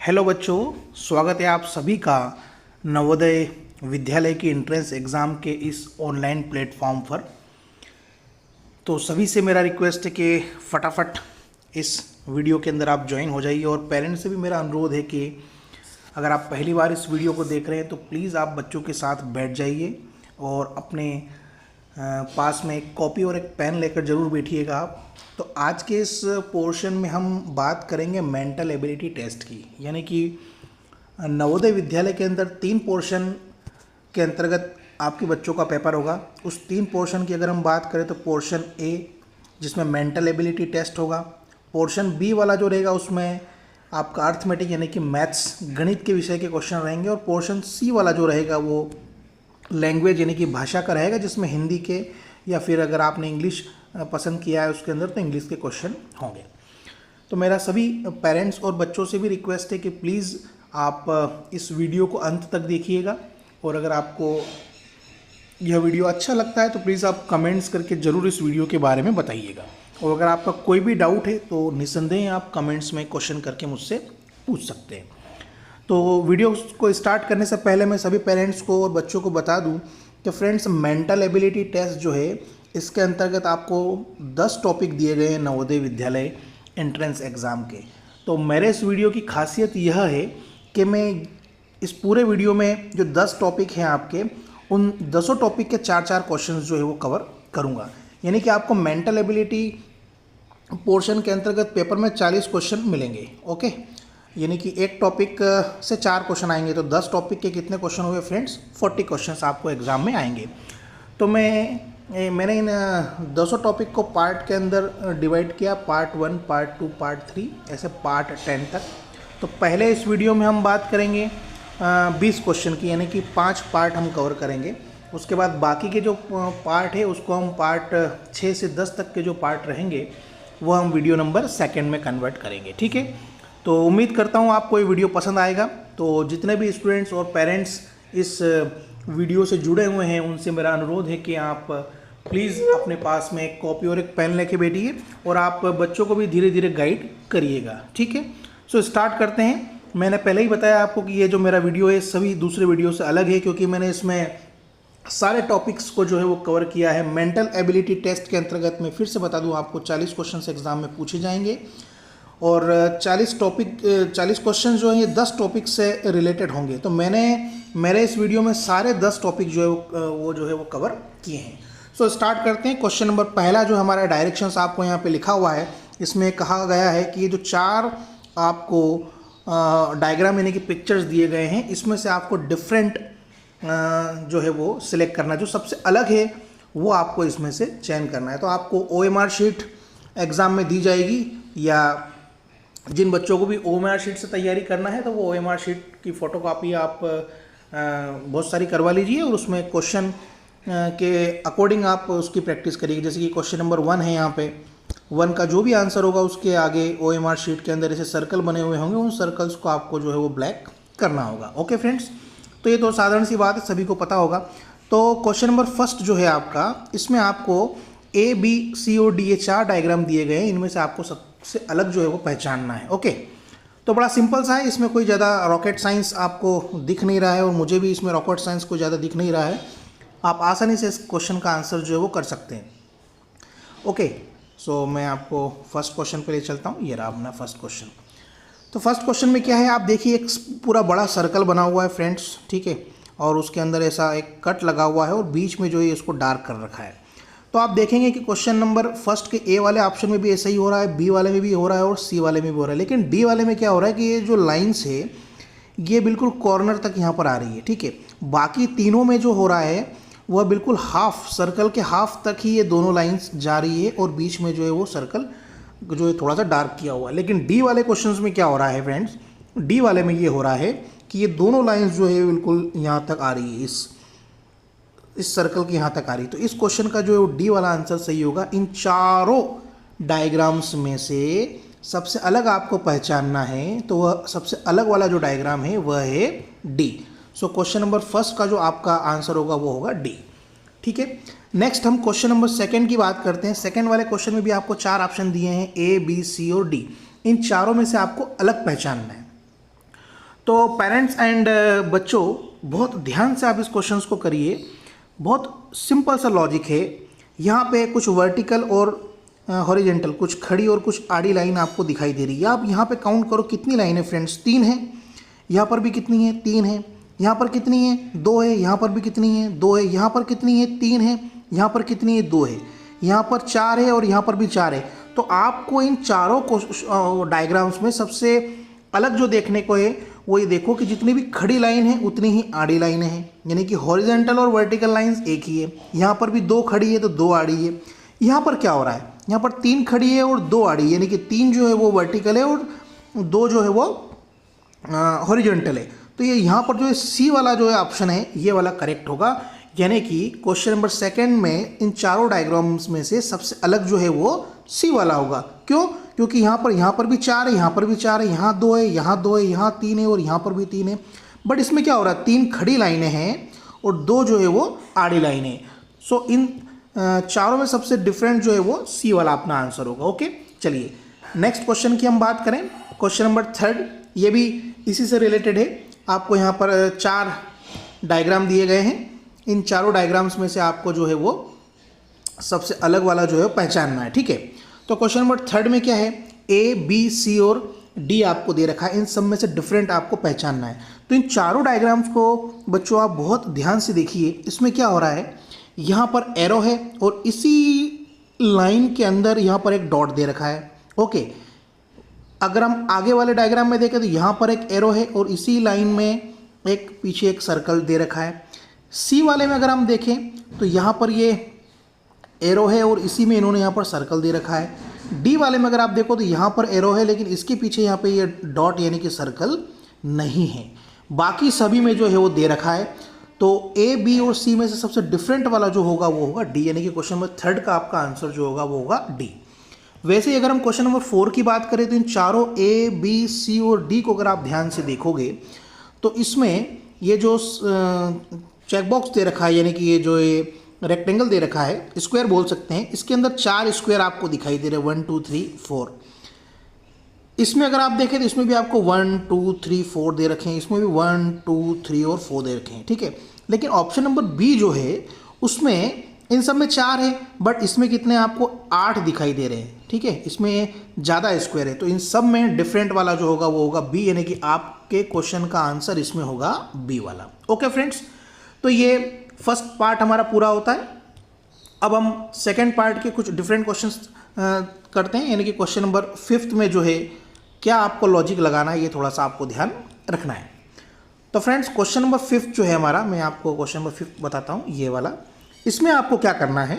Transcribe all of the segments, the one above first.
Hello बच्चों, स्वागत है आप सभी का नवोदय विद्यालय की एंट्रेंस एग्ज़ाम के इस ऑनलाइन प्लेटफॉर्म पर। तो सभी से मेरा रिक्वेस्ट है कि फटाफट इस वीडियो के अंदर आप ज्वाइन हो जाइए। और पेरेंट्स से भी मेरा अनुरोध है कि अगर आप पहली बार इस वीडियो को देख रहे हैं तो प्लीज़ आप बच्चों के साथ बैठ जाइए और अपने पास में एक कॉपी और एक पेन लेकर ज़रूर बैठिएगा आप। तो आज के इस पोर्शन में हम बात करेंगे मेंटल एबिलिटी टेस्ट की, यानी कि नवोदय विद्यालय के अंदर 3 पोर्शन के अंतर्गत आपके बच्चों का पेपर होगा। उस 3 पोर्शन की अगर हम बात करें तो पोर्शन ए जिसमें मेंटल एबिलिटी टेस्ट होगा, पोर्शन बी वाला जो रहेगा उसमें आपका अर्थमेटिक यानी कि मैथ्स गणित के विषय के क्वेश्चन रहेंगे, और पोर्शन सी वाला जो रहेगा वो लैंग्वेज यानी कि भाषा का रहेगा, जिसमें हिंदी के या फिर अगर आपने इंग्लिश पसंद किया है उसके अंदर तो इंग्लिश के क्वेश्चन होंगे। तो मेरा सभी पेरेंट्स और बच्चों से भी रिक्वेस्ट है कि प्लीज़ आप इस वीडियो को अंत तक देखिएगा, और अगर आपको यह वीडियो अच्छा लगता है तो प्लीज़ आप कमेंट्स करके ज़रूर इस वीडियो के बारे में बताइएगा। और अगर आपका कोई भी डाउट है तो निस्संदेह आप कमेंट्स में क्वेश्चन करके मुझसे पूछ सकते हैं। तो वीडियो को स्टार्ट करने से पहले मैं सभी पेरेंट्स को और बच्चों को बता दूं कि फ्रेंड्स, मेंटल एबिलिटी टेस्ट जो है इसके अंतर्गत आपको 10 टॉपिक दिए गए हैं नवोदय विद्यालय एंट्रेंस एग्ज़ाम के। तो मेरे इस वीडियो की खासियत यह है कि मैं इस पूरे वीडियो में जो 10 टॉपिक हैं आपके, उन 10 टॉपिक के 4-4 क्वेश्चन जो है वो कवर करूँगा। यानी कि आपको मेंटल एबिलिटी पोर्शन के अंतर्गत पेपर में 40 क्वेश्चन मिलेंगे। ओके, यानी कि एक टॉपिक से 4 क्वेश्चन आएंगे, तो 10 टॉपिक के कितने क्वेश्चन हुए फ्रेंड्स? 40 क्वेश्चंस आपको एग्ज़ाम में आएंगे। तो मैंने इन 200 टॉपिक को पार्ट के अंदर डिवाइड किया, पार्ट 1, पार्ट 2, पार्ट 3, ऐसे पार्ट 10 तक। तो पहले इस वीडियो में हम बात करेंगे 20 क्वेश्चन की, यानी कि 5 पार्ट हम कवर करेंगे। उसके बाद बाकी के जो पार्ट है उसको हम पार्ट 6 से 10 तक के जो पार्ट रहेंगे वो हम वीडियो नंबर 2 में कन्वर्ट करेंगे। ठीक है, तो उम्मीद करता हूँ आपको ये वीडियो पसंद आएगा। तो जितने भी स्टूडेंट्स और पेरेंट्स इस वीडियो से जुड़े हुए हैं उनसे मेरा अनुरोध है कि आप प्लीज़ अपने पास में एक कॉपी और एक पेन लेके बैठिए और आप बच्चों को भी धीरे धीरे गाइड करिएगा। ठीक है, सो स्टार्ट करते हैं। मैंने पहले ही बताया आपको कि ये जो मेरा वीडियो है सभी दूसरे वीडियो से अलग है, क्योंकि मैंने इसमें सारे टॉपिक्स को जो है वो कवर किया है। मेंटल एबिलिटी टेस्ट के अंतर्गत मैं फिर से बता दूं आपको 40 क्वेश्चन एग्जाम में पूछे जाएंगे, और 40 क्वेश्चन जो हैं ये 10 टॉपिक से रिलेटेड होंगे। तो मेरे इस वीडियो में सारे 10 टॉपिक जो है वो कवर किए हैं। सो स्टार्ट करते हैं। क्वेश्चन नंबर पहला जो हमारा डायरेक्शंस आपको यहाँ पे लिखा हुआ है, इसमें कहा गया है कि ये जो 4 आपको डायग्राम यानी कि पिक्चर्स दिए गए हैं, इसमें से आपको डिफरेंट जो है वो सिलेक्ट करना है, जो सबसे अलग है वो आपको इसमें से चयन करना है। तो आपको OMR शीट एग्ज़ाम में दी जाएगी, या जिन बच्चों को भी OMR शीट से तैयारी करना है तो वो OMR शीट की फ़ोटोकॉपी आप बहुत सारी करवा लीजिए, और उसमें क्वेश्चन के अकॉर्डिंग आप उसकी प्रैक्टिस करिए। जैसे कि क्वेश्चन नंबर 1 है, यहाँ पे 1 का जो भी आंसर होगा उसके आगे OMR शीट के अंदर ऐसे सर्कल बने हुए होंगे, उन सर्कल्स को आपको जो है वो ब्लैक करना होगा। ओके फ्रेंड्स, तो ये तो साधारण सी बात है, सभी को पता होगा। तो क्वेश्चन नंबर फर्स्ट जो है आपका, इसमें आपको ABCOD ये 4 डायग्राम दिए गए हैं, इनमें से आपको सबसे अलग जो है वो पहचानना है। ओके, तो बड़ा सिंपल सा है, इसमें कोई ज़्यादा रॉकेट साइंस आपको दिख नहीं रहा है, और मुझे भी इसमें रॉकेट साइंस कोई ज़्यादा दिख नहीं रहा है। आप आसानी से इस क्वेश्चन का आंसर जो है वो कर सकते हैं। ओके, सो मैं आपको फर्स्ट क्वेश्चन पे ले चलता हूँ। ये रहा अपना फर्स्ट क्वेश्चन। तो फर्स्ट क्वेश्चन में क्या है, आप देखिए एक पूरा बड़ा सर्कल बना हुआ है फ्रेंड्स, ठीक है, और उसके अंदर ऐसा एक कट लगा हुआ है और बीच में जो है इसको डार्क कर रखा है। तो आप देखेंगे कि क्वेश्चन नंबर फर्स्ट के A वाले ऑप्शन में भी ऐसा ही हो रहा है, B वाले में भी हो रहा है और C वाले में भी हो रहा है। लेकिन D वाले में क्या हो रहा है कि ये जो लाइन्स है ये बिल्कुल कॉर्नर तक यहाँ पर आ रही है। ठीक है, बाकी तीनों में जो हो रहा है वह बिल्कुल हाफ सर्कल के हाफ तक ही ये दोनों लाइन्स जा रही है, और बीच में जो है वो सर्कल जो है थोड़ा सा डार्क किया हुआ है। लेकिन D वाले क्वेश्चंस में क्या हो रहा है फ्रेंड्स, D वाले में ये हो रहा है कि ये दोनों लाइंस जो है बिल्कुल यहाँ तक आ रही है, इस सर्कल की यहाँ तक आ रही है। तो इस क्वेश्चन का जो है D वाला आंसर सही होगा। इन चारों डायग्राम्स में से सबसे अलग आपको पहचानना है, तो वह सबसे अलग वाला जो डायग्राम है वह है D। So question number first का जो आपका आंसर होगा वो होगा D। ठीक है, नेक्स्ट हम क्वेश्चन नंबर 2 की बात करते हैं। सेकंड वाले क्वेश्चन में भी आपको 4 ऑप्शन दिए हैं, A, B, C और D। इन चारों में से आपको अलग पहचानना है। तो पेरेंट्स एंड बच्चों बहुत ध्यान से आप इस क्वेश्चंस को करिए। बहुत सिंपल सा लॉजिक है। यहाँ पे कुछ वर्टिकल और हॉरिजेंटल, कुछ खड़ी और कुछ आड़ी लाइन आपको दिखाई दे रही है। आप यहाँ पे काउंट करो कितनी लाइन है फ्रेंड्स, 3 है। यहाँ पर भी कितनी है, 3 है। यहाँ पर कितनी है, 2 है। यहाँ पर भी कितनी है, 2 है। यहाँ पर कितनी है, 3 है। यहाँ पर कितनी है, 2 है। यहाँ पर 4 है और यहाँ पर भी 4 है। तो आपको इन चारों डायग्राम्स में सबसे अलग जो देखने को है वो ये देखो कि जितनी भी खड़ी लाइन है उतनी ही आड़ी लाइनें हैं, यानी कि हॉरिजेंटल और वर्टिकल लाइंस एक ही है। यहाँ पर भी 2 खड़ी है तो 2 आड़ी है। यहाँ पर क्या हो रहा है, यहाँ पर 3 खड़ी है और 2 आड़ी है, यानी कि 3 जो है वो वर्टिकल है और 2 जो है वो हॉरिजेंटल है। तो ये यहाँ पर जो है सी वाला जो है ऑप्शन है ये वाला करेक्ट होगा, यानी कि क्वेश्चन नंबर 2 में इन चारों डायग्राम्स में से सबसे अलग जो है वो सी वाला होगा। क्यों? क्योंकि यहाँ पर भी 4 है, यहाँ पर भी 4 है, यहाँ 2 है, यहाँ 2 है, यहाँ 3 है और यहाँ पर भी 3 है। बट इसमें क्या हो रहा है, 3 खड़ी लाइनें हैं और 2 जो है वो आड़ी लाइनें। सो इन चारों में सबसे डिफरेंट जो है वो सी वाला अपना आंसर होगा। ओके, चलिए नेक्स्ट क्वेश्चन की हम बात करें। क्वेश्चन नंबर 3 ये भी इसी से रिलेटेड है। आपको यहाँ पर 4 डायग्राम दिए गए हैं। इन चारों डायग्राम्स में से आपको जो है वो सबसे अलग वाला जो है पहचानना है। ठीक है, तो क्वेश्चन नंबर 3 में क्या है, ए बी सी और डी आपको दे रखा है। इन सब में से डिफरेंट आपको पहचानना है। तो इन चारों डायग्राम्स को बच्चों आप बहुत ध्यान से देखिए। इसमें क्या हो रहा है, यहाँ पर एरो है और इसी लाइन के अंदर यहाँ पर एक डॉट दे रखा है। ओके, अगर हम आगे वाले डायग्राम में देखें तो यहाँ पर एक एरो है और इसी लाइन में एक पीछे एक सर्कल दे रखा है। सी वाले में अगर हम देखें तो यहाँ पर ये एरो है और इसी में इन्होंने यहाँ पर सर्कल दे रखा है। डी वाले में अगर आप देखो तो यहाँ पर एरो है लेकिन इसके पीछे यहाँ पे ये डॉट यानी कि सर्कल नहीं है। बाकी सभी में जो है वो दे रखा है। तो ए बी और सी में से सबसे डिफरेंट वाला जो होगा वो होगा डी, यानी कि क्वेश्चन नंबर 3 का आपका आंसर जो होगा वो होगा डी। वैसे ही अगर हम क्वेश्चन नंबर 4 की बात करें तो इन चारों ए बी सी और डी को अगर आप ध्यान से देखोगे तो इसमें ये जो चेकबॉक्स दे रखा है, यानी कि ये जो ये रेक्टेंगल दे रखा है, स्क्वायर बोल सकते हैं, इसके अंदर 4 स्क्वायर आपको दिखाई दे रहे हैं, 1 2 3 4। इसमें अगर आप देखें तो इसमें भी आपको 1 2 3 4 दे रखे हैं, इसमें भी 1 2 3 और 4 दे रखे हैं। ठीक है, लेकिन ऑप्शन नंबर बी जो है उसमें इन सब में 4 है बट इसमें कितने आपको 8 दिखाई दे रहे हैं। ठीक है, इसमें ज़्यादा स्क्वायर है। तो इन सब में डिफरेंट वाला जो होगा वो होगा बी, यानी कि आपके क्वेश्चन का आंसर इसमें होगा बी वाला। ओके फ्रेंड्स, तो ये फर्स्ट पार्ट हमारा पूरा होता है। अब हम सेकंड पार्ट के कुछ डिफरेंट क्वेश्चंस करते हैं, यानी कि क्वेश्चन नंबर 5 में जो है क्या आपको लॉजिक लगाना है ये थोड़ा सा आपको ध्यान रखना है। तो फ्रेंड्स क्वेश्चन नंबर 5 जो है हमारा, मैं आपको क्वेश्चन नंबर 5 बताता हूँ, ये वाला। इसमें आपको क्या करना है,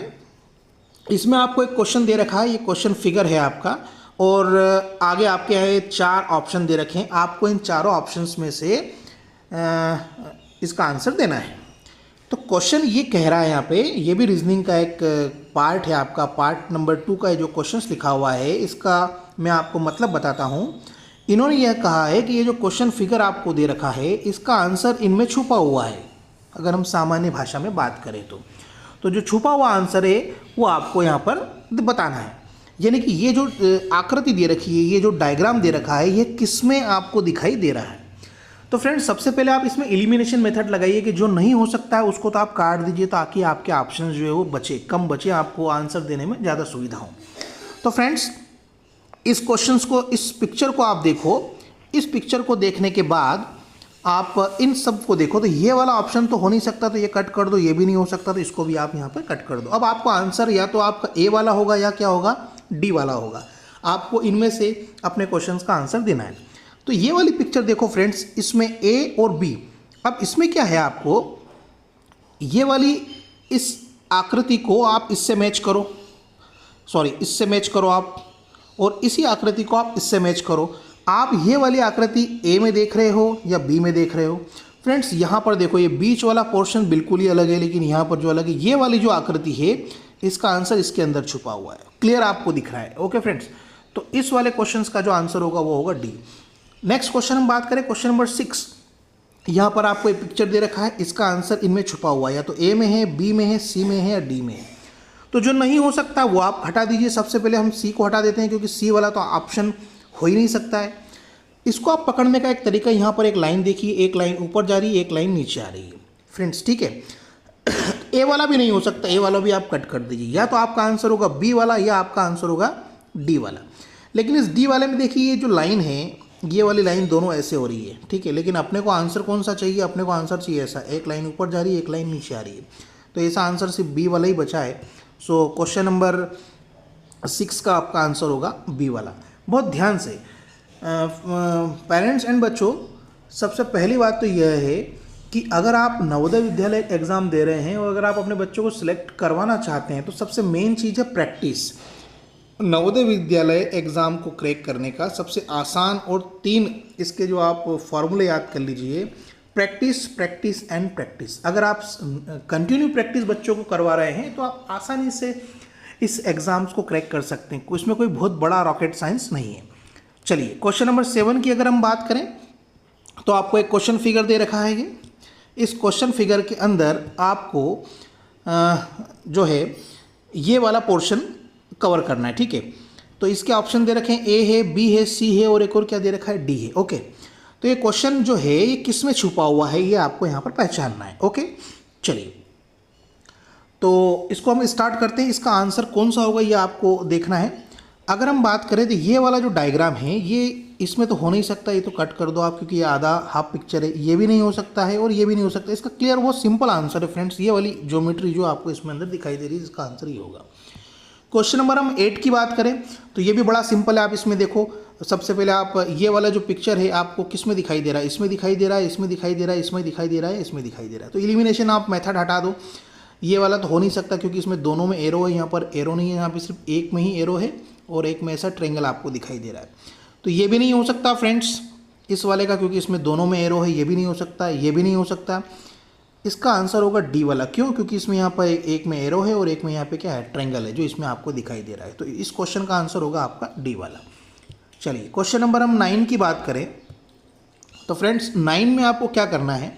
इसमें आपको एक क्वेश्चन दे रखा है, ये क्वेश्चन फिगर है आपका और आगे आपके यहाँ 4 ऑप्शन दे रखे हैं। आपको इन चारों ऑप्शंस में से इसका आंसर देना है। तो क्वेश्चन ये कह रहा है यहाँ पे, ये भी रीजनिंग का एक पार्ट है आपका, पार्ट नंबर 2 का जो क्वेश्चंस लिखा हुआ है इसका मैं आपको मतलब बताता हूँ। इन्होंने यह कहा है कि ये जो क्वेश्चन फिगर आपको दे रखा है इसका आंसर इनमें छुपा हुआ है। अगर हम सामान्य भाषा में बात करें तो जो छुपा हुआ आंसर है वो आपको यहाँ पर बताना है। यानी कि ये जो आकृति दे रखी है, ये जो डायग्राम दे रखा है, ये किस में आपको दिखाई दे रहा है। तो फ्रेंड्स सबसे पहले आप इसमें एलिमिनेशन मेथड लगाइए कि जो नहीं हो सकता है उसको तो आप काट दीजिए ताकि आपके ऑप्शन जो है वो कम बचे, आपको आंसर देने में ज़्यादा सुविधा हो। तो फ्रेंड्स इस क्वेश्चंस को, इस पिक्चर को आप देखो। इस पिक्चर को देखने के बाद आप इन सब को देखो तो ये वाला ऑप्शन तो हो नहीं सकता, तो ये कट कर दो। ये भी नहीं हो सकता तो इसको भी आप यहाँ पर कट कर दो। अब आपको आंसर या तो आपका ए वाला होगा या क्या होगा, डी वाला होगा। आपको इनमें से अपने क्वेश्चंस का आंसर देना है। तो ये वाली पिक्चर देखो फ्रेंड्स, इसमें ए और बी। अब इसमें क्या है, आपको ये वाली इस आकृति को आप इससे मैच करो, इससे मैच करो आप, और इसी आकृति को आप इससे मैच करो। आप ये वाली आकृति ए में देख रहे हो या बी में देख रहे हो। फ्रेंड्स यहाँ पर देखो, ये बीच वाला पोर्शन बिल्कुल ही अलग है, लेकिन यहाँ पर जो अलग है, ये वाली जो आकृति है इसका आंसर इसके अंदर छुपा हुआ है। क्लियर आपको दिख रहा है। ओके फ्रेंड्स, तो इस वाले क्वेश्चंस का जो आंसर होगा वो होगा डी। नेक्स्ट क्वेश्चन हम बात करें, क्वेश्चन नंबर 6। यहाँ पर आपको एक पिक्चर दे रखा है, इसका आंसर इनमें छुपा हुआ है, या तो ए में है, बी में है, सी में है या डी में है। तो जो नहीं हो सकता वो आप हटा दीजिए। सबसे पहले हम सी को हटा देते हैं क्योंकि सी वाला तो ऑप्शन हो ही नहीं सकता है। इसको आप पकड़ने का एक तरीका, यहाँ पर एक लाइन देखिए, एक लाइन ऊपर जा रही है, एक लाइन नीचे आ रही है फ्रेंड्स, ठीक है। ए वाला भी नहीं हो सकता, ए वाला भी आप कट कर दीजिए, या तो आपका आंसर होगा बी वाला या आपका आंसर होगा डी वाला। लेकिन इस डी वाले में देखिए ये जो लाइन है, ये वाली लाइन दोनों ऐसे हो रही है, ठीक है। लेकिन अपने को आंसर कौन सा चाहिए, अपने को आंसर चाहिए ऐसा, एक लाइन ऊपर जा रही है, एक लाइन नीचे आ रही है, तो ऐसा आंसर सिर्फ बी वाला ही बचा है। सो क्वेश्चन नंबर 6 का आपका आंसर होगा बी वाला। बहुत ध्यान से पेरेंट्स एंड बच्चों, सबसे पहली बात तो यह है कि अगर आप नवोदय विद्यालय एग्ज़ाम दे रहे हैं और अगर आप अपने बच्चों को सिलेक्ट करवाना चाहते हैं तो सबसे मेन चीज़ है प्रैक्टिस। नवोदय विद्यालय एग्ज़ाम को क्रैक करने का सबसे आसान और 3 इसके जो आप फॉर्मूले याद कर लीजिए, प्रैक्टिस, प्रैक्टिस एंड प्रैक्टिस। अगर आप कंटिन्यू प्रैक्टिस बच्चों को करवा रहे हैं तो आप आसानी से इस एग्ज़ाम्स को क्रैक कर सकते हैं, इसमें कोई बहुत बड़ा रॉकेट साइंस नहीं है। चलिए क्वेश्चन नंबर 7 की अगर हम बात करें तो आपको एक क्वेश्चन फिगर दे रखा है ये। इस क्वेश्चन फिगर के अंदर आपको जो है ये वाला पोर्शन कवर करना है, ठीक है। तो इसके ऑप्शन दे रखे हैं, ए है, बी है, सी है और एक और क्या दे रखा है, डी है, ओके। तो ये क्वेश्चन जो है ये किस में छुपा हुआ है ये आपको यहाँ पर पहचानना है, ओके। चलिए तो इसको हम स्टार्ट करते हैं। इसका आंसर कौन सा होगा ये आपको देखना है। अगर हम बात करें तो ये वाला जो डायग्राम है ये इसमें तो हो नहीं सकता, ये तो कट कर दो आप क्योंकि ये आधा हाफ पिक्चर है, ये भी नहीं हो सकता है और ये भी नहीं हो सकता। इसका क्लियर बहुत सिंपल आंसर है फ्रेंड्स, ये वाली ज्योमेट्री जो आपको इसमें अंदर दिखाई दे रही है इसका आंसर ये होगा। क्वेश्चन नंबर हम 8 की बात करें तो ये भी बड़ा सिंपल है। आप इसमें देखो, सबसे पहले आप ये वाला जो पिक्चर है आपको किस में दिखाई दे रहा है, इसमें दिखाई दे रहा है, इसमें दिखाई दे रहा है, इसमें दिखाई दे रहा है, इसमें दिखाई दे रहा है। तो एलिमिनेशन आप मेथड हटा दो, ये वाला तो हो नहीं सकता क्योंकि इसमें दोनों में एरो है, यहाँ पर एरो नहीं है, यहाँ पे सिर्फ एक में ही एरो है और एक में ऐसा ट्रेंगल आपको दिखाई दे रहा है। तो ये भी नहीं हो सकता फ्रेंड्स इस वाले का, क्योंकि इसमें दोनों में एरो है, ये भी नहीं हो सकता, ये भी नहीं हो सकता। इसका आंसर होगा डी वाला। क्यों? क्योंकि इसमें यहाँ पर एक में एरो है और एक में यहाँ पे क्या है, ट्रेंगल है जो इसमें आपको दिखाई दे रहा है। तो इस क्वेश्चन का आंसर होगा आपका डी वाला। चलिए क्वेश्चन नंबर हम 9 की बात करें तो फ्रेंड्स 9 में आपको क्या करना है,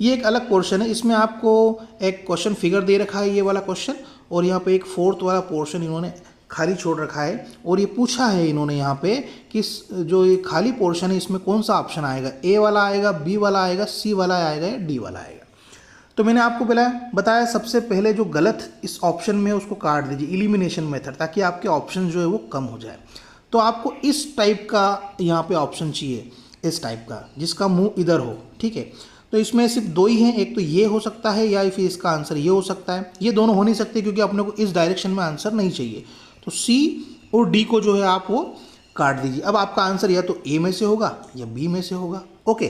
ये एक अलग पोर्शन है। इसमें आपको एक क्वेश्चन फिगर दे रखा है ये वाला क्वेश्चन, और यहाँ पे एक 4th वाला पोर्शन इन्होंने खाली छोड़ रखा है और ये पूछा है इन्होंने यहाँ पे कि जो ये खाली पोर्शन है इसमें कौन सा ऑप्शन आएगा, ए वाला आएगा, बी वाला आएगा, सी वाला आएगा या डी वाला आएगा। तो मैंने आपको बताया सबसे पहले जो गलत इस ऑप्शन में है उसको काट दीजिए, एलिमिनेशन मेथड, ताकि आपके ऑप्शन जो है वो कम हो जाए। तो आपको इस टाइप का यहाँ पे ऑप्शन चाहिए, इस टाइप का जिसका मुंह इधर हो, ठीक है। तो इसमें सिर्फ 2 ही हैं, एक तो ये हो सकता है या फिर इसका आंसर ये हो सकता है। ये दोनों हो नहीं सकते क्योंकि अपने को इस डायरेक्शन में आंसर नहीं चाहिए। तो सी और डी को जो है आप वो काट दीजिए। अब आपका आंसर या तो ए में से होगा या बी में से होगा, ओके।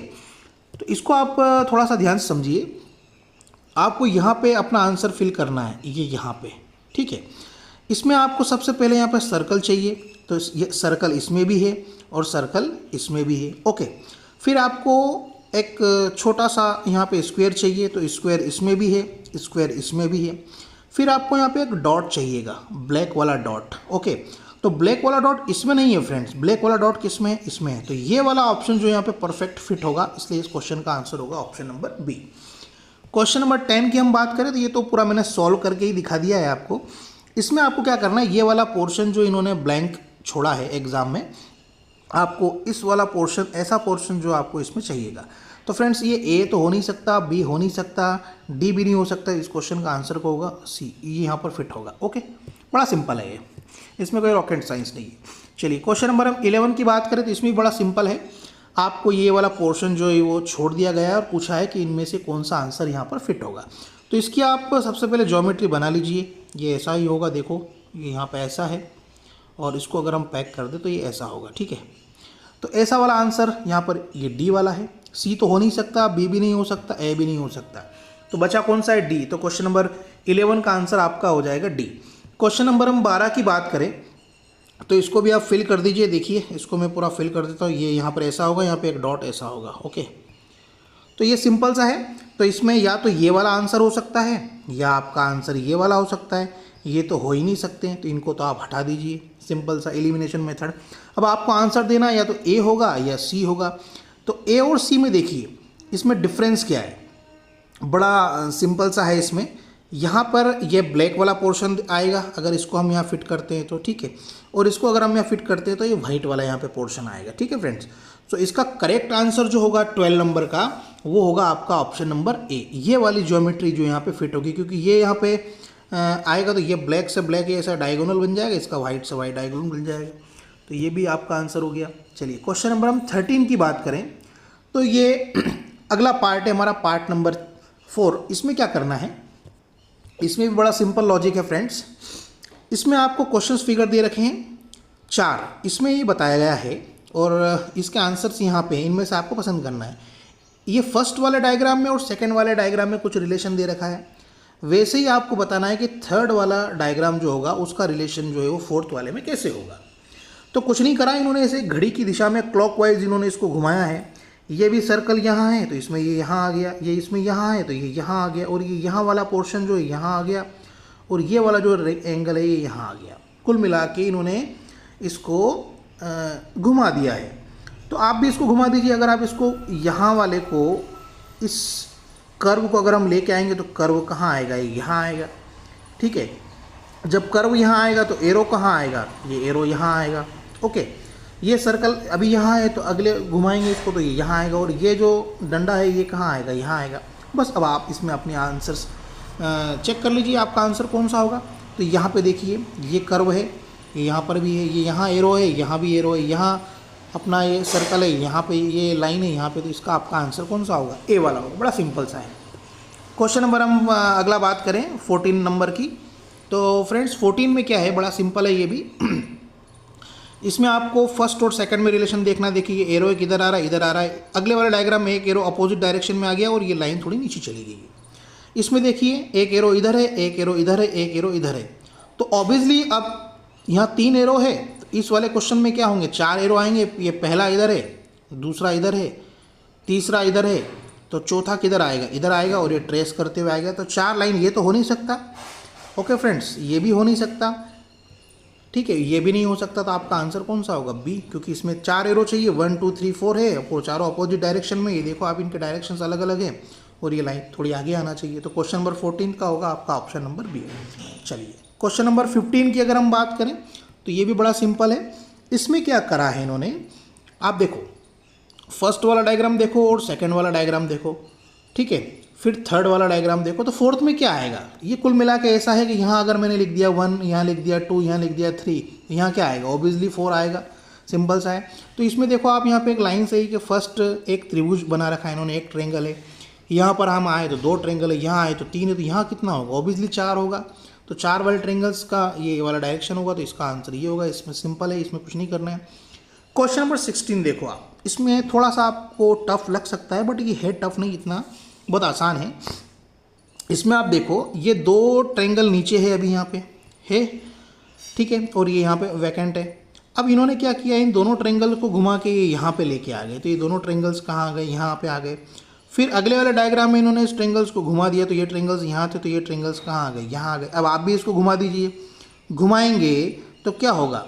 तो इसको आप थोड़ा सा ध्यान से समझिए। आपको यहाँ पे अपना आंसर फिल करना है, ये यहाँ पे, ठीक है। इसमें आपको सबसे पहले यहाँ पे सर्कल चाहिए, तो ये सर्कल इसमें भी है और सर्कल इसमें भी है, ओके। फिर आपको एक छोटा सा यहाँ पे स्क्वायर चाहिए, तो स्क्वायर इसमें भी है, स्क्वायर इसमें भी है। फिर आपको यहाँ पे एक डॉट चाहिएगा, ब्लैक वाला डॉट, ओके। तो ब्लैक वाला डॉट इसमें नहीं है फ्रेंड्स, ब्लैक वाला डॉट किस में है, इसमें है। तो ये वाला ऑप्शन जो यहाँ पे परफेक्ट फिट होगा, इसलिए इस क्वेश्चन का आंसर होगा option number B. Question number 10 की हम बात करें तो ये तो पूरा मैंने सॉल्व करके ही दिखा दिया है आपको। इसमें आपको क्या करना है, ये वाला पोर्शन जो इन्होंने ब्लैंक छोड़ा है एग्जाम में, आपको इस वाला पोर्शन, ऐसा पोर्शन जो आपको इसमें चाहिएगा। तो फ्रेंड्स ये ए तो हो नहीं सकता, बी हो नहीं सकता, डी भी नहीं हो सकता। इस क्वेश्चन का आंसर को होगा सी, ये यहाँ पर फिट होगा, ओके। बड़ा सिंपल है ये, इसमें कोई रॉकेट साइंस नहीं है। चलिए क्वेश्चन नंबर हम 11 की बात करें तो इसमें भी बड़ा सिंपल है। आपको ये वाला पोर्शन जो है वो छोड़ दिया गया है और पूछा है कि इनमें से कौन सा आंसर यहाँ पर फिट होगा। तो इसकी आप सबसे पहले ज्योमेट्री बना लीजिए। ये ऐसा ही होगा, देखो ये यहाँ पे ऐसा है और इसको अगर हम पैक कर दें तो ये ऐसा होगा, ठीक है। तो ऐसा वाला आंसर यहाँ पर ये डी वाला है। सी तो हो नहीं सकता, बी भी नहीं हो सकता, ए भी नहीं हो सकता। तो बचा कौन सा है, डी। तो क्वेश्चन नंबर 11 का आंसर आपका हो जाएगा डी। क्वेश्चन नंबर हम 12 की बात करें तो इसको भी आप फिल कर दीजिए। देखिए इसको मैं पूरा फिल कर देता हूँ। ये यहाँ पर ऐसा होगा, यहाँ पे एक डॉट ऐसा होगा, ओके। तो ये सिंपल सा है। तो इसमें या तो ये वाला आंसर हो सकता है या आपका आंसर ये वाला हो सकता है। ये तो हो ही नहीं सकते हैं, तो इनको तो आप हटा दीजिए, सिंपल सा एलिमिनेशन मेथड। अब आपको आंसर देना या तो ए होगा या सी होगा। तो ए और सी में देखिए इसमें डिफरेंस क्या है, बड़ा सिंपल सा है। इसमें यहाँ पर ये ब्लैक वाला पोर्शन आएगा अगर इसको हम यहाँ फिट करते हैं तो, ठीक है, और इसको अगर हम यहाँ फिट करते हैं तो ये वाइट वाला यहाँ पे पोर्शन आएगा, ठीक है फ्रेंड्स। तो इसका करेक्ट आंसर जो होगा 12 नंबर का वो होगा आपका ऑप्शन नंबर ए, ये वाली ज्योमेट्री जो यहाँ पे फिट होगी, क्योंकि ये यहाँ पे आएगा तो ये ब्लैक से ब्लैक ऐसा डायगोनल बन जाएगा, इसका वाइट से वाइट डायगोनल बन जाएगा, तो ये भी आपका आंसर हो गया। चलिए क्वेश्चन नंबर हम 13 की बात करें तो ये अगला पार्ट है हमारा, पार्ट नंबर 4। इसमें क्या करना है, इसमें भी बड़ा सिंपल लॉजिक है फ्रेंड्स। इसमें आपको क्वेश्चंस फिगर दे रखे हैं 4, इसमें ये बताया गया है और इसके आंसर्स यहाँ पे इनमें से आपको पसंद करना है। ये फर्स्ट वाले डायग्राम में और सेकंड वाले डायग्राम में कुछ रिलेशन दे रखा है, वैसे ही आपको बताना है कि थर्ड वाला डायग्राम जो होगा उसका रिलेशन जो है वो फोर्थ वाले में कैसे होगा। तो कुछ नहीं करा इन्होंने, ऐसे घड़ी की दिशा में क्लॉकवाइज इन्होंने इसको घुमाया है। ये भी सर्कल यहाँ है तो इसमें ये यहाँ आ गया, ये इसमें यहाँ है तो ये यहाँ आ गया, और ये यहाँ वाला पोर्शन जो है यहाँ आ गया, और ये वाला जो एंगल है ये यहाँ आ गया। कुल मिला के इन्होंने इसको घुमा दिया है। तो आप भी इसको घुमा दीजिए। अगर आप इसको यहाँ वाले को, इस कर्व को अगर हम लेके आएंगे तो कर्व कहाँ आएगा, ये यहाँ आएगा, ठीक है। जब कर्व यहाँ आएगा तो एरो कहाँ आएगा, ये एरो यहाँ आएगा, ओके। ये सर्कल अभी यहाँ है तो अगले घुमाएंगे इसको तो ये यहाँ आएगा, और ये जो डंडा है ये कहाँ आएगा, यहाँ आएगा। बस अब आप इसमें अपने आंसर्स चेक कर लीजिए आपका आंसर कौन सा होगा। तो यहाँ पे देखिए ये कर्व है, ये यहाँ पर भी है, ये यहाँ एरो है, यहाँ भी एरो है, यहाँ अपना ये सर्कल है, यहाँ पे ये लाइन है यहाँ पे, तो इसका आपका आंसर कौन सा होगा, ए वाला होगा। बड़ा सिंपल सा है। क्वेश्चन नंबर हम अगला बात करें 14 नंबर की। तो फ्रेंड्स 14 में क्या है, बड़ा सिंपल है ये भी। इसमें आपको फर्स्ट और सेकंड में रिलेशन देखना। देखिए ये एरो एक इधर आ रहा है, इधर आ रहा है। अगले वाले डायग्राम में एक एरो अपोजिट डायरेक्शन में आ गया और ये लाइन थोड़ी नीचे चली गई है। इसमें देखिए एक एरो इधर है, एक एरो इधर है, एक एरो इधर है। तो ऑब्वियसली अब यहाँ 3 एरो है, तो इस वाले क्वेश्चन में क्या होंगे, 4 एरो आएंगे। ये पहला इधर है, दूसरा इधर है, तीसरा इधर है, तो चौथा किधर आएगा, इधर आएगा, और ये ट्रेस करते हुए आएगा। तो 4 लाइन ये तो हो नहीं सकता, ओके फ्रेंड्स, ये भी हो नहीं सकता, ठीक है, ये भी नहीं हो सकता। तो आपका आंसर कौन सा होगा, बी, क्योंकि इसमें 4 एरो चाहिए, 1 2 3 4 है, और चारों अपोजिट डायरेक्शन में। ये देखो आप, इनके डायरेक्शंस अलग अलग हैं और ये लाइन थोड़ी आगे आना चाहिए। तो क्वेश्चन नंबर 14 का होगा आपका ऑप्शन नंबर बी। चलिए क्वेश्चन नंबर 15 की अगर हम बात करें तो ये भी बड़ा सिंपल है। इसमें क्या करा है इन्होंने, आप देखो फर्स्ट वाला डायग्राम देखो और सेकेंड वाला डायग्राम देखो, ठीक है, फिर थर्ड वाला डायग्राम देखो। तो फोर्थ में क्या आएगा, ये कुल मिला के ऐसा है कि यहाँ अगर मैंने लिख दिया 1, यहाँ लिख दिया 2, यहाँ लिख दिया 3, यहाँ क्या आएगा, ऑब्वियसली 4 आएगा, सिंपल सा है। तो इसमें देखो आप, यहाँ पे एक लाइन सही कि फर्स्ट एक त्रिभुज बना रखा है इन्होंने, एक ट्रेंगल है, यहाँ पर हम आए तो 2 ट्रेंगल है, यहाँ आए तो 3 है, तो यहाँ कितना होगा, ऑब्वियसली 4 होगा। तो 4 वाले ट्रेंगल्स का ये वाला डायरेक्शन होगा, तो इसका आंसर ये होगा। इसमें सिंपल है, इसमें कुछ नहीं करना है। क्वेश्चन नंबर 16 देखो आप, इसमें थोड़ा सा आपको टफ लग सकता है, बट ये है टफ नहीं, इतना बहुत आसान है। इसमें आप देखो ये 2 ट्रेंगल नीचे है, अभी यहाँ पे है, ठीक है, और ये यहाँ पे वैकेंट है। अब इन्होंने क्या किया, इन दोनों ट्रेंगल को घुमा के ये यहाँ पे लेके आ गए। तो ये दोनों ट्रेंगल्स कहाँ आ गए, यहाँ पे आ गए। फिर अगले वाले डायग्राम में इन्होंने इस ट्रेंगल्स को घुमा दिया, तो ये ट्रेंगल्स यहाँ थे, तो ये ट्रेंगल्स कहाँ आ गए, यहाँ आ गए। अब आप भी इसको घुमा दीजिए। घुमाएंगे तो क्या होगा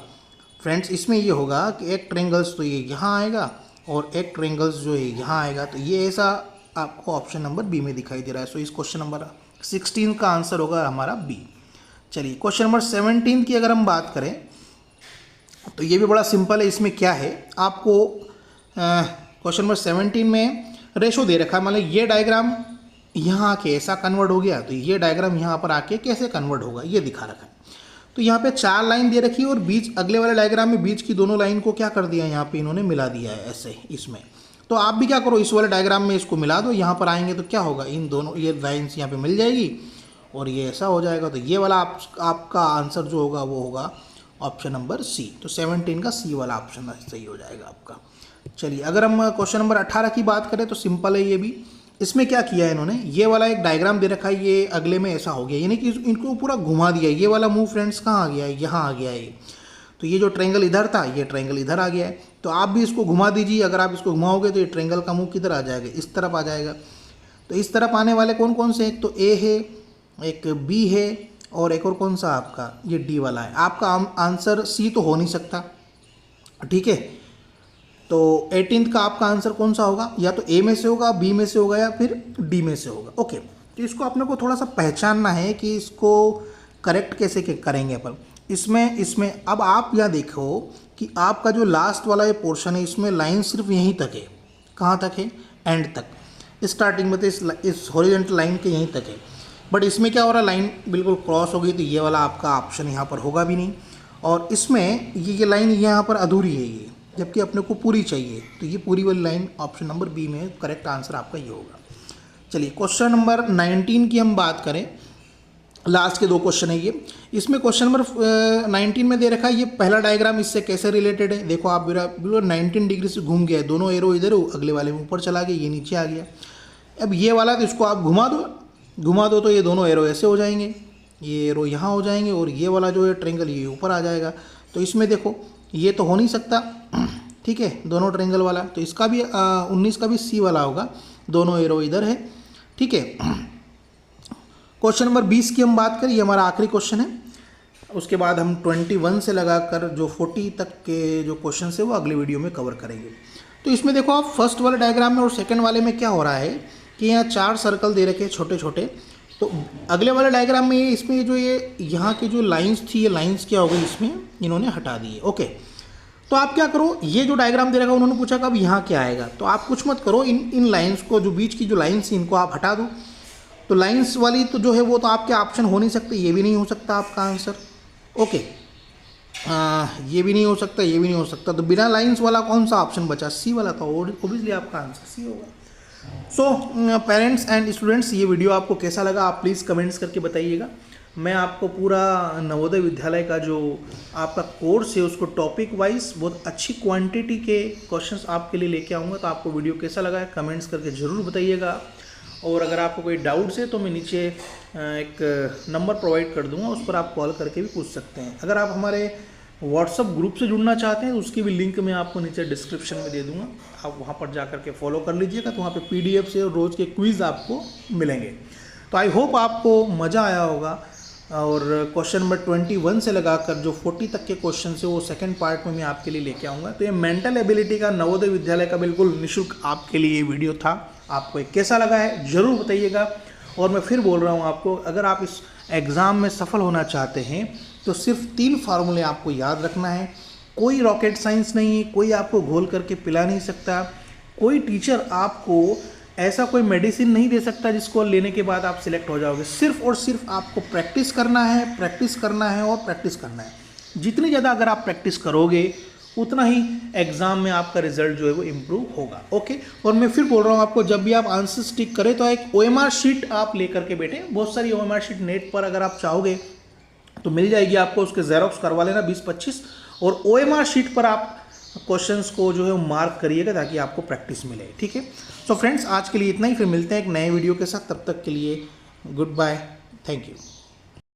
फ्रेंड्स, इसमें ये होगा कि एक ट्रेंगल्स तो ये यहाँ आएगा और एक ट्रेंगल्स जो है यहाँ आएगा। तो ये ऐसा आपको ऑप्शन नंबर बी में दिखाई दे रहा है। सो इस क्वेश्चन नंबर 16 का आंसर होगा हमारा बी। चलिए क्वेश्चन नंबर 17 की अगर हम बात करें तो ये भी बड़ा सिंपल है। इसमें क्या है, आपको क्वेश्चन नंबर 17 में रेशो दे रखा है, मतलब ये डायग्राम यहाँ आके ऐसा कन्वर्ट हो गया, तो ये डायग्राम यहाँ पर आके कैसे कन्वर्ट होगा ये दिखा रखा है। तो यहाँ पे 4 लाइन दे रखी है और बीच अगले वाले डायग्राम में बीच की दोनों लाइन को क्या कर दिया है, यहाँ पे इन्होंने मिला दिया है ऐसे इसमें। तो आप भी क्या करो, इस वाले डायग्राम में इसको मिला दो, यहाँ पर आएंगे तो क्या होगा, इन दोनों ये लाइन्स यहाँ पे मिल जाएगी और ये ऐसा हो जाएगा। तो ये वाला आपका आंसर जो होगा वो होगा ऑप्शन नंबर सी। तो 17 का सी वाला ऑप्शन सही हो जाएगा आपका। चलिए अगर हम क्वेश्चन नंबर 18 की बात करें तो सिंपल है ये भी। इसमें क्या किया है इन्होंने, ये वाला एक डायग्राम दे रखा है, ये अगले में ऐसा हो गया, यानी कि इनको पूरा घुमा दिया। ये वाला मूव फ्रेंड्स कहाँ आ गया है, यहाँ आ गया है। तो ये जो ट्रायंगल इधर था, ये ट्रायंगल इधर आ गया है। तो आप भी इसको घुमा दीजिए। अगर आप इसको घुमाओगे तो ये ट्रायंगल का मुंह किधर आ जाएगा, इस तरफ आ जाएगा। तो इस तरफ आने वाले कौन कौन से, एक तो ए है, एक बी है और एक और कौन सा आपका ये डी वाला है। आपका आंसर सी तो हो नहीं सकता, ठीक है। तो 18th का आपका आंसर कौन सा होगा, या तो ए में से होगा, बी में से होगा या फिर डी में से होगा। ओके, तो इसको अपने को थोड़ा सा पहचानना है कि इसको करेक्ट कैसे करेंगे अपन। इसमें अब आप यहाँ देखो कि आपका जो लास्ट वाला ये पोर्शन है इसमें लाइन सिर्फ यहीं तक है। कहाँ तक है? एंड तक, स्टार्टिंग में तो इस हॉरिजॉन्टल लाइन के यहीं तक है। बट इसमें क्या हो रहा है, लाइन बिल्कुल क्रॉस हो गई, तो ये वाला आपका ऑप्शन यहाँ पर होगा भी नहीं। और इसमें ये लाइन यहाँ पर अधूरी है ये, जबकि अपने को पूरी चाहिए, तो ये पूरी वाली लाइन ऑप्शन नंबर बी में करेक्ट आंसर आपका ये होगा। चलिए क्वेश्चन नंबर 19 की हम बात करें, लास्ट के 2 क्वेश्चन है ये। इसमें क्वेश्चन नंबर 19 में दे रखा है, ये पहला डायग्राम इससे कैसे रिलेटेड है। देखो आप बिल्कुल 19 डिग्री से घूम गया, दोनों एरो इधर हो, अगले वाले में ऊपर चला गया, ये नीचे आ गया। अब ये वाला तो इसको आप घुमा दो तो ये दोनों एरो ऐसे हो जाएंगे, ये एरो यहाँ हो जाएंगे, और ये वाला जो है ट्रेंगल ये ऊपर आ जाएगा। तो इसमें देखो ये तो हो नहीं सकता, ठीक है, दोनों ट्रेंगल वाला, तो इसका भी 19 का भी सी वाला होगा, दोनों एरो इधर है, ठीक है। क्वेश्चन नंबर 20 की हम बात करें, ये हमारा आखिरी क्वेश्चन है। उसके बाद हम 21 से लगाकर जो 40 तक के जो क्वेश्चन है वो अगले वीडियो में कवर करेंगे। तो इसमें देखो आप फर्स्ट वाले डायग्राम में और सेकंड वाले में क्या हो रहा है कि यहाँ 4 सर्कल दे रखे हैं छोटे छोटे। तो अगले वाले डायग्राम में इसमें जो ये यहाँ की जो लाइन्स थी, ये लाइन्स क्या हो गई, इसमें इन्होंने हटा दी है। ओके, तो आप क्या करो, ये जो डायग्राम दे रखा उन्होंने पूछा कि अब यहाँ क्या आएगा, तो आप कुछ मत करो, इन लाइन्स को, जो बीच की जो लाइन्स इनको आप हटा दो। तो लाइन्स वाली तो जो है वो तो आपके ऑप्शन हो नहीं सकते, ये भी नहीं हो सकता आपका आंसर। ओके, ये भी नहीं हो सकता, ये भी नहीं हो सकता, तो बिना लाइन्स वाला कौन सा ऑप्शन बचा? सी वाला था, ऑब्वियसली आपका आंसर सी होगा। सो पेरेंट्स एंड स्टूडेंट्स, ये वीडियो आपको कैसा लगा आप प्लीज़ कमेंट्स करके बताइएगा। मैं आपको पूरा नवोदय विद्यालय का जो आपका कोर्स है उसको टॉपिक वाइज बहुत अच्छी क्वांटिटी के क्वेश्चंस आपके लिए लेके आऊँगा। तो आपको वीडियो कैसा लगा है कमेंट्स करके ज़रूर बताइएगा। और अगर आपको कोई डाउट्स है तो मैं नीचे एक नंबर प्रोवाइड कर दूंगा, उस पर आप कॉल करके भी पूछ सकते हैं। अगर आप हमारे व्हाट्सअप ग्रुप से जुड़ना चाहते हैं तो उसकी भी लिंक मैं आपको नीचे डिस्क्रिप्शन में दे दूंगा, आप वहां पर जा करके फॉलो कर लीजिएगा। तो वहाँ पे PDF से रोज़ के क्विज़ आपको मिलेंगे। तो आई होप आपको मज़ा आया होगा। और क्वेश्चन नंबर 21 से लगाकर जो 40 तक के क्वेश्चन है वो सेकंड पार्ट में मैं आपके लिए लेके आऊँगा। तो ये मेंटल एबिलिटी का नवोदय विद्यालय का बिल्कुल निःशुल्क आपके लिए ये वीडियो था। आपको कैसा लगा है ज़रूर बताइएगा। और मैं फिर बोल रहा हूँ आपको, अगर आप इस एग्ज़ाम में सफल होना चाहते हैं तो सिर्फ 3 फार्मूले आपको याद रखना है। कोई रॉकेट साइंस नहीं है, कोई आपको घोल करके पिला नहीं सकता, कोई टीचर आपको ऐसा कोई मेडिसिन नहीं दे सकता जिसको लेने के बाद आप सिलेक्ट हो जाओगे। सिर्फ और सिर्फ आपको प्रैक्टिस करना है, प्रैक्टिस करना है और प्रैक्टिस करना है। जितनी ज़्यादा अगर आप प्रैक्टिस करोगे उतना ही एग्जाम में आपका रिजल्ट जो है वो इम्प्रूव होगा। ओके, और मैं फिर बोल रहा हूँ आपको, जब भी आप आंसर स्टिक करें तो एक OMR शीट आप लेकर के बैठे। बहुत सारी OMR शीट नेट पर अगर आप चाहोगे तो मिल जाएगी आपको, उसके जेरोक्स करवा लेना 20-25, और OMR शीट पर आप क्वेश्चंस को जो है मार्क करिएगा ताकि आपको प्रैक्टिस मिले। ठीक है, सो फ्रेंड्स आज के लिए इतना ही, फिर मिलते हैं एक नए वीडियो के साथ। तब तक के लिए गुड बाय, थैंक यू।